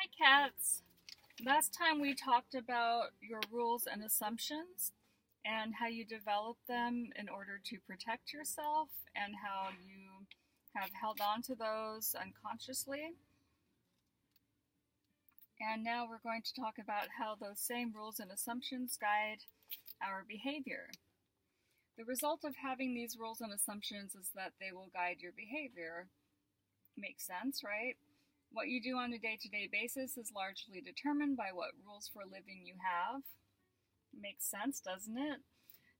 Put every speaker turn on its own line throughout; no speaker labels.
Hi, cats. Last time we talked about your rules and assumptions and how you develop them in order to protect yourself and how you have held on to those unconsciously. And now we're going to talk about how those same rules and assumptions guide our behavior. The result of having these rules and assumptions is that they will guide your behavior. Makes sense, right? What you do on a day-to-day basis is largely determined by what rules for living you have. Makes sense, doesn't it?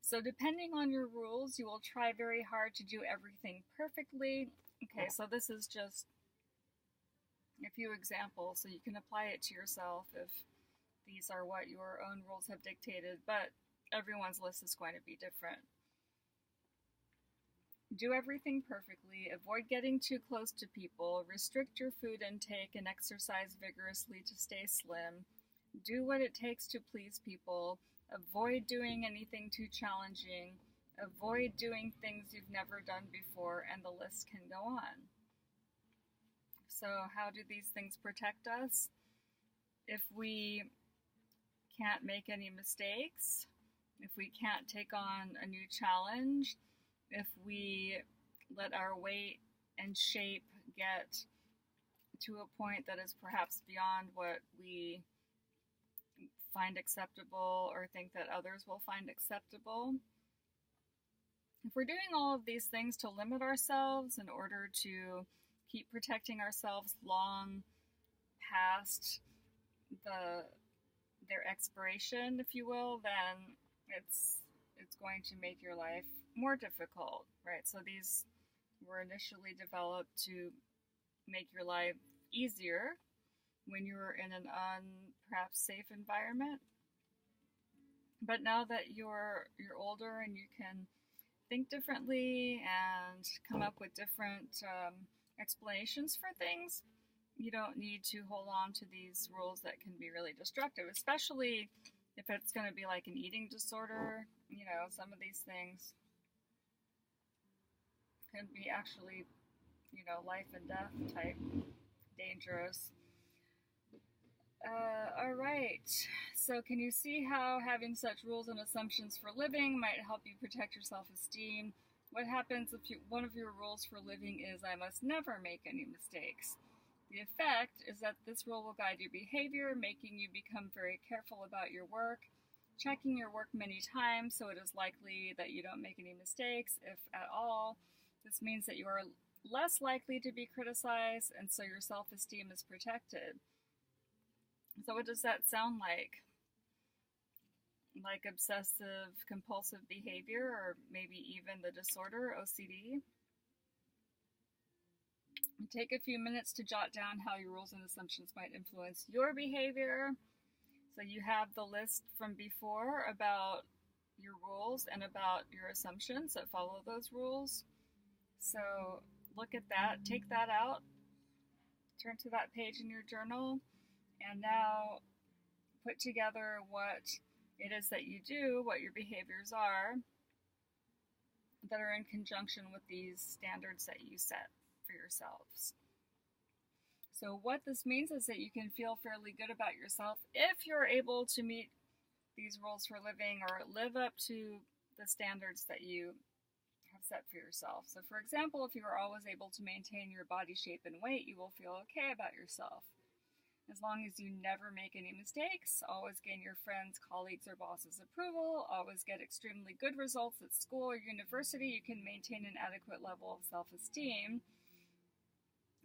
So depending on your rules, you will try very hard to do everything perfectly. Okay, so this is just a few examples, so you can apply it to yourself if these are what your own rules have dictated, but everyone's list is going to be different. Do everything perfectly, avoid getting too close to people, restrict your food intake, and exercise vigorously to stay slim. Do what it takes to please people. Avoid doing anything too challenging. Avoid doing things you've never done before, and the list can go on. So, how do these things protect us? If we can't make any mistakes, if we can't take on a new challenge, if we let our weight and shape get to a point that is perhaps beyond what we find acceptable or think that others will find acceptable. If we're doing all of these things to limit ourselves in order to keep protecting ourselves long past their expiration, if you will, then it's going to make your life more difficult, right? So these were initially developed to make your life easier when you were in an perhaps safe environment. But now that you're older and you can think differently and come up with different explanations for things, you don't need to hold on to these rules that can be really destructive, especially if it's going to be like an eating disorder. You know, some of these things can be actually, life and death type dangerous. All right. So, can you see how having such rules and assumptions for living might help you protect your self esteem? What happens if one of your rules for living is I must never make any mistakes? The effect is that this rule will guide your behavior, making you become very careful about your work, checking your work many times so it is likely that you don't make any mistakes, if at all. This means that you are less likely to be criticized, and so your self-esteem is protected. So what does that sound like? Like obsessive compulsive behavior, or maybe even the disorder, OCD? Take a few minutes to jot down how your rules and assumptions might influence your behavior. So you have the list from before about your rules and about your assumptions that follow those rules. So look at that, take that out, turn to that page in your journal, and now put together what it is that you do, what your behaviors are, that are in conjunction with these standards that you set for yourselves. So what this means is that you can feel fairly good about yourself if you're able to meet these rules for living or live up to the standards that you have set for yourself. So for example, if you are always able to maintain your body shape and weight, you will feel okay about yourself. As long as you never make any mistakes, always gain your friends, colleagues, or bosses' approval, always get extremely good results at school or university, you can maintain an adequate level of self-esteem.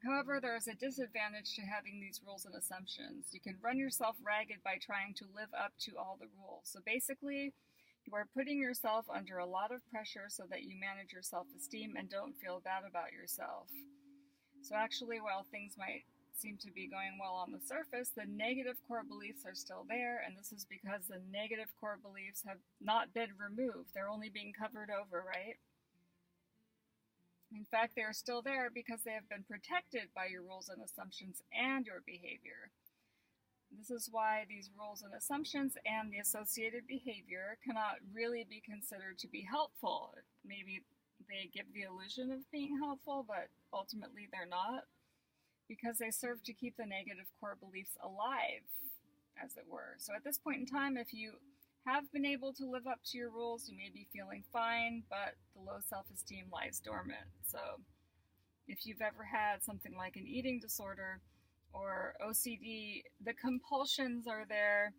However, there is a disadvantage to having these rules and assumptions. You can run yourself ragged by trying to live up to all the rules. So basically, you are putting yourself under a lot of pressure so that you manage your self-esteem and don't feel bad about yourself. So actually, while things might seem to be going well on the surface, the negative core beliefs are still there, and this is because the negative core beliefs have not been removed. They're only being covered over, right? In fact, they are still there because they have been protected by your rules and assumptions and your behavior. This is why these rules and assumptions and the associated behavior cannot really be considered to be helpful. Maybe they give the illusion of being helpful, but ultimately they're not. because they serve to keep the negative core beliefs alive, as it were. So at this point in time, if you have been able to live up to your rules, you may be feeling fine, but the low self-esteem lies dormant. So if you've ever had something like an eating disorder or OCD, the compulsions are there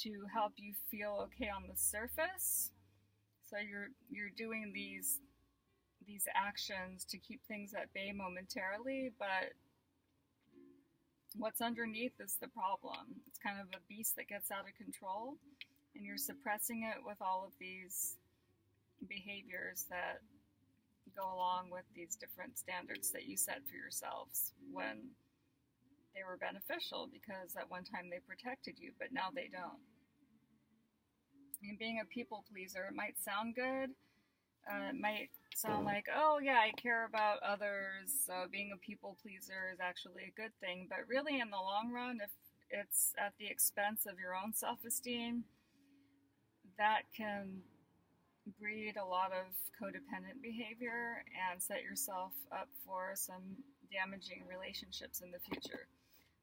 to help you feel okay on the surface. So you're doing these actions to keep things at bay momentarily, but what's underneath is the problem. It's kind of a beast that gets out of control, and you're suppressing it with all of these behaviors that go along with these different standards that you set for yourselves when they were beneficial, because at one time they protected you, but now they don't. And being a people pleaser, it might sound good. It might sound like, oh yeah, I care about others, so being a people pleaser is actually a good thing. But really, in the long run, if it's at the expense of your own self-esteem, that can breed a lot of codependent behavior and set yourself up for some damaging relationships in the future.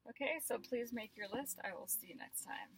Okay, so please make your list. I will see you next time.